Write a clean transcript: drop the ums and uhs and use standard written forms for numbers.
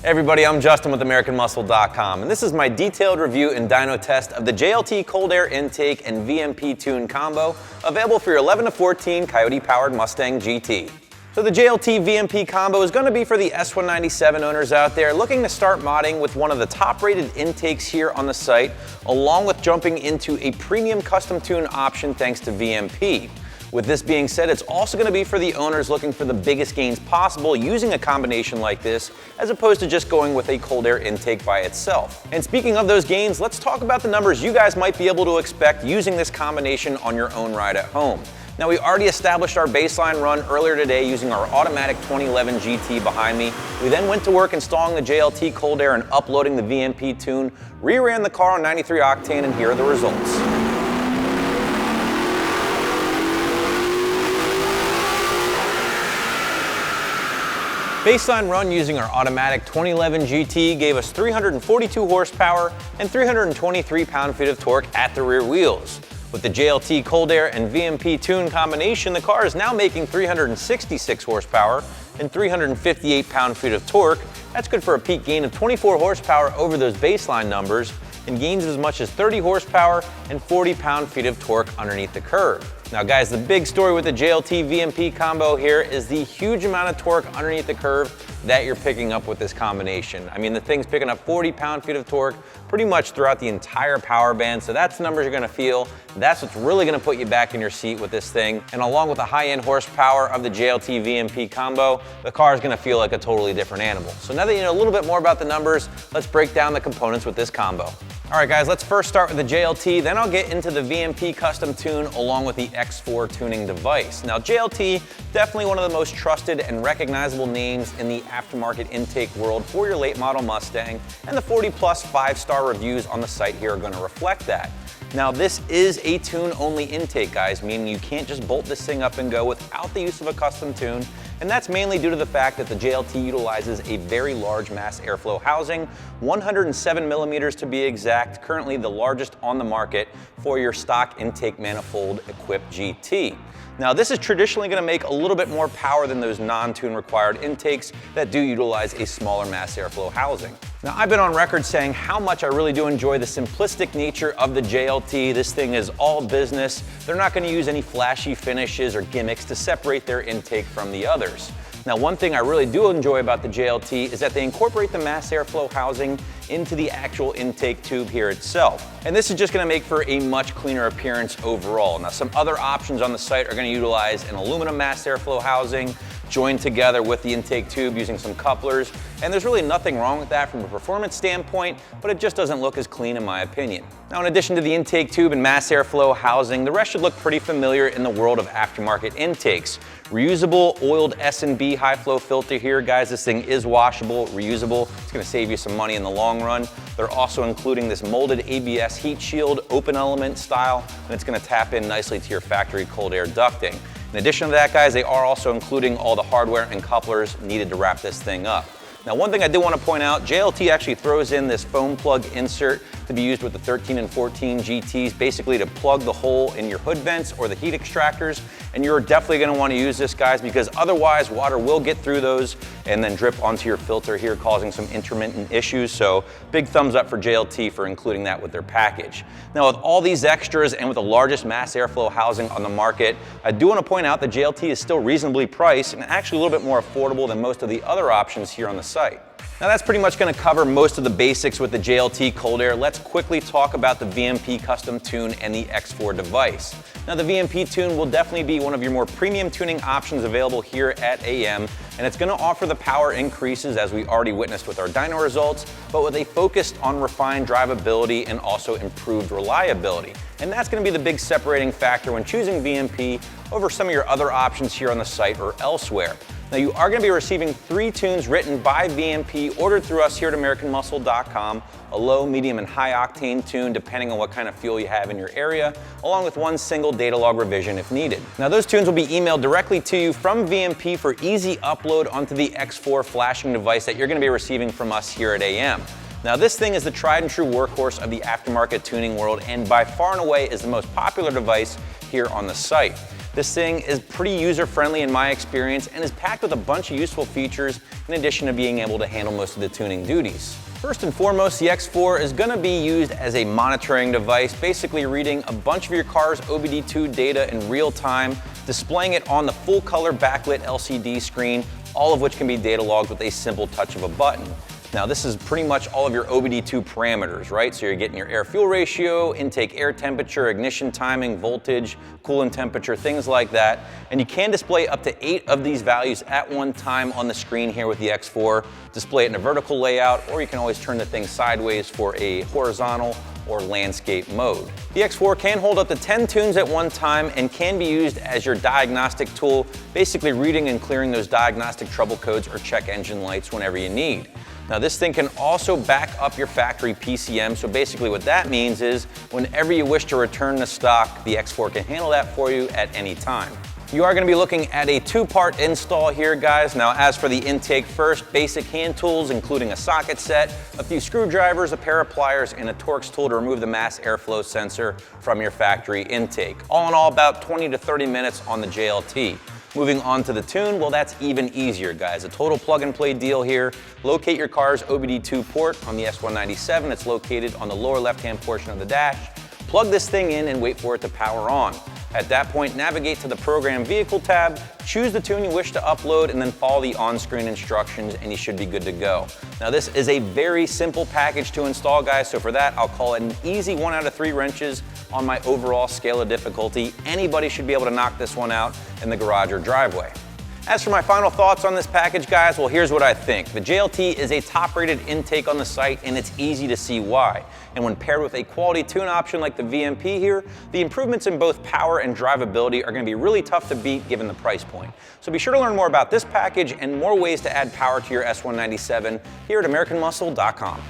Hey everybody, I'm Justin with AmericanMuscle.com, and this is my detailed review and dyno test of the JLT cold air intake and VMP tune combo, available for your 11 to 14 Coyote-powered Mustang GT. So the JLT VMP combo is going to be for the S197 owners out there looking to start modding with one of the top-rated intakes here on the site, along with jumping into a premium custom tune option thanks to VMP. With this being said, it's also going to be for the owners looking for the biggest gains possible using a combination like this, as opposed to just going with a cold air intake by itself. And speaking of those gains, let's talk about the numbers you guys might be able to expect using this combination on your own ride at home. Now, we already established our baseline run earlier today using our automatic 2011 GT behind me. We then went to work installing the JLT cold air and uploading the VMP tune, re-ran the car on 93 octane, and here are the results. Baseline run using our automatic 2011 GT gave us 342 horsepower and 323 pound-feet of torque at the rear wheels. With the JLT cold air and VMP tune combination, the car is now making 366 horsepower and 358 pound-feet of torque. That's good for a peak gain of 24 horsepower over those baseline numbers, and gains as much as 30 horsepower and 40 pound-feet of torque underneath the curve. Now guys, the big story with the JLT VMP combo here is the huge amount of torque underneath the curve that you're picking up with this combination. I mean, the thing's picking up 40 pound-feet of torque pretty much throughout the entire power band, so that's the numbers you're gonna feel. That's what's really gonna put you back in your seat with this thing. And along with the high-end horsepower of the JLT VMP combo, the car is gonna feel like a totally different animal. So now that you know a little bit more about the numbers, let's break down the components with this combo. All right guys, let's first start with the JLT, then I'll get into the VMP custom tune along with the X4 tuning device. Now JLT, definitely one of the most trusted and recognizable names in the aftermarket intake world for your late model Mustang, and the 40+ 5-star reviews on the site here are going to reflect that. Now this is a tune-only intake, guys, meaning you can't just bolt this thing up and go without the use of a custom tune, and that's mainly due to the fact that the JLT utilizes a very large mass airflow housing, 107 millimeters to be exact, currently the largest on the market for your stock intake manifold equipped GT. Now this is traditionally going to make a little bit more power than those non-tune required intakes that do utilize a smaller mass airflow housing. Now I've been on record saying how much I really do enjoy the simplistic nature of the JLT. This thing is all business. They're not going to use any flashy finishes or gimmicks to separate their intake from the others. Now one thing I really do enjoy about the JLT is that they incorporate the mass airflow housing into the actual intake tube here itself. And this is just going to make for a much cleaner appearance overall. Now some other options on the site are going to utilize an aluminum mass airflow housing joined together with the intake tube using some couplers, and there's really nothing wrong with that from a performance standpoint, but it just doesn't look as clean in my opinion. Now in addition to the intake tube and mass airflow housing, the rest should look pretty familiar in the world of aftermarket intakes. Reusable oiled S&B high flow filter here, guys. This thing is washable, reusable. It's going to save you some money in the long run. They're also including this molded ABS heat shield, open element style, and it's going to tap in nicely to your factory cold air ducting. In addition to that, guys, they are also including all the hardware and couplers needed to wrap this thing up. Now, one thing I do want to point out, JLT actually throws in this foam plug insert to be used with the 13 and 14 GTs, basically to plug the hole in your hood vents or the heat extractors. And you're definitely going to want to use this, guys, because otherwise water will get through those and then drip onto your filter here, causing some intermittent issues. So big thumbs up for JLT for including that with their package. Now, with all these extras and with the largest mass airflow housing on the market, I do want to point out that JLT is still reasonably priced and actually a little bit more affordable than most of the other options here on the site. Now that's pretty much going to cover most of the basics with the JLT cold air. Let's quickly talk about the VMP custom tune and the X4 device. Now the VMP tune will definitely be one of your more premium tuning options available here at AM, and it's going to offer the power increases as we already witnessed with our dyno results, but with a focus on refined drivability and also improved reliability. And that's going to be the big separating factor when choosing VMP over some of your other options here on the site or elsewhere. Now you are going to be receiving 3 tunes written by VMP, ordered through us here at AmericanMuscle.com, a low, medium, and high octane tune depending on what kind of fuel you have in your area, along with 1 single data log revision if needed. Now those tunes will be emailed directly to you from VMP for easy upload onto the X4 flashing device that you're going to be receiving from us here at AM. Now this thing is the tried and true workhorse of the aftermarket tuning world, and by far and away is the most popular device here on the site. This thing is pretty user-friendly in my experience and is packed with a bunch of useful features in addition to being able to handle most of the tuning duties. First and foremost, the X4 is going to be used as a monitoring device, basically reading a bunch of your car's OBDII data in real time, displaying it on the full color backlit LCD screen, all of which can be data logged with a simple touch of a button. Now this is pretty much all of your OBDII parameters, right? So you're getting your air-fuel ratio, intake air temperature, ignition timing, voltage, coolant temperature, things like that. And you can display up to 8 of these values at one time on the screen here with the X4. Display it in a vertical layout, or you can always turn the thing sideways for a horizontal or landscape mode. The X4 can hold up to 10 tunes at one time and can be used as your diagnostic tool, basically reading and clearing those diagnostic trouble codes or check engine lights whenever you need. Now this thing can also back up your factory PCM, so basically what that means is whenever you wish to return to stock, the X4 can handle that for you at any time. You are going to be looking at a 2-part install here, guys. Now as for the intake first, basic hand tools including a socket set, a few screwdrivers, a pair of pliers, and a Torx tool to remove the mass airflow sensor from your factory intake. All in all, about 20 to 30 minutes on the JLT. Moving on to the tune, well that's even easier, guys. A total plug and play deal here. Locate your car's OBDII port on the S197. It's located on the lower left-hand portion of the dash. Plug this thing in and wait for it to power on. At that point, navigate to the Program Vehicle tab, choose the tune you wish to upload, and then follow the on-screen instructions, and you should be good to go. Now, this is a very simple package to install, guys, so for that, I'll call it an easy 1 out of 3 wrenches on my overall scale of difficulty. Anybody should be able to knock this one out in the garage or driveway. As for my final thoughts on this package, guys, well, here's what I think. The JLT is a top-rated intake on the site, and it's easy to see why. And when paired with a quality tune option like the VMP here, the improvements in both power and drivability are going to be really tough to beat given the price point. So be sure to learn more about this package and more ways to add power to your S197 here at AmericanMuscle.com.